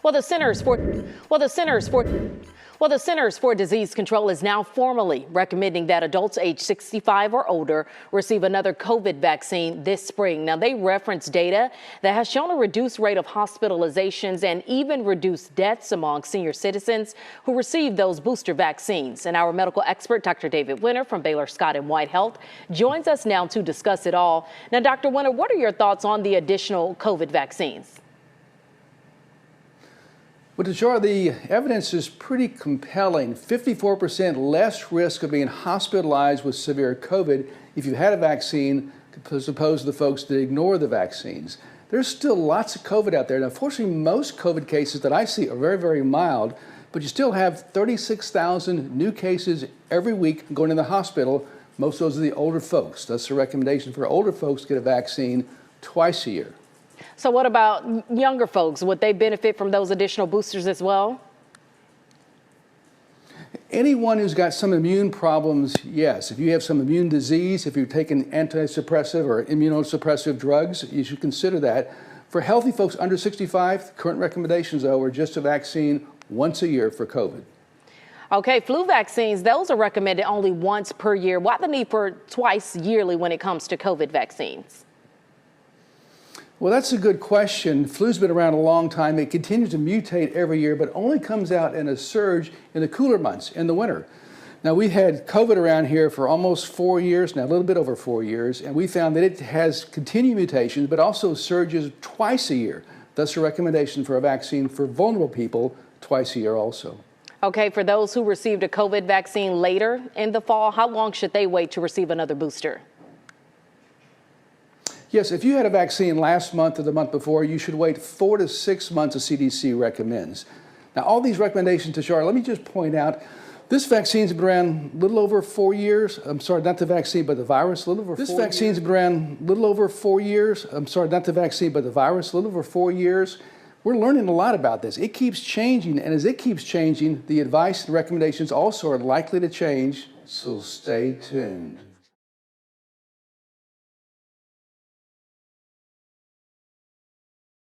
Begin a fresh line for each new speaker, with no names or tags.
Well, the Centers for Disease Control is now formally recommending that adults age 65 or older receive another COVID vaccine this spring. Now, they reference data that has shown a reduced rate of hospitalizations and even reduced deaths among senior citizens who received those booster vaccines. And our medical expert, Dr. David Winter from Baylor Scott and White Health, joins us now to discuss it all. Now, Dr. Winter, what are your thoughts on the additional COVID vaccines?
Well, Tashara, the evidence is pretty compelling. 54% less risk of being hospitalized with severe COVID if you had a vaccine as opposed to the folks that ignore the vaccines. There's still lots of COVID out there. Now, unfortunately, most COVID cases that I see are very, very mild, but you still have 36,000 new cases every week going in the hospital. Most of those are the older folks. That's the recommendation for older folks to get a vaccine twice a year.
So what about younger folks? Would they benefit from those additional boosters as well?
Anyone who's got some immune problems, yes. If you have some immune disease, if you're taking antisuppressive or immunosuppressive drugs, you should consider that. For healthy folks under 65, current recommendations, though, are just a vaccine once a year for COVID.
Okay, flu vaccines, those are recommended only once per year. Why the need for twice yearly when it comes to COVID vaccines?
Well, that's a good question. Flu's been around a long time. It continues to mutate every year, but only comes out in a surge in the cooler months, in the winter. Now, we've had COVID around here for almost 4 years, now a little bit over 4 years, and we found that it has continued mutations, but also surges twice a year. Thus, a recommendation for a vaccine for vulnerable people twice a year also.
Okay, for those who received a COVID vaccine later in the fall, how long should they wait to receive another booster?
Yes, if you had a vaccine last month or the month before, you should wait 4 to 6 months, the CDC recommends. Now, all these recommendations, Tashara, let me just point out, this vaccine's been around a little over 4 years. I'm sorry, not the vaccine, but the virus, a little over 4 years. This vaccine's been around a little over 4 years. I'm sorry, not the vaccine, but the virus, a little over 4 years. We're learning a lot about this. It keeps changing, and as it keeps changing, the advice and recommendations also are likely to change, so stay tuned.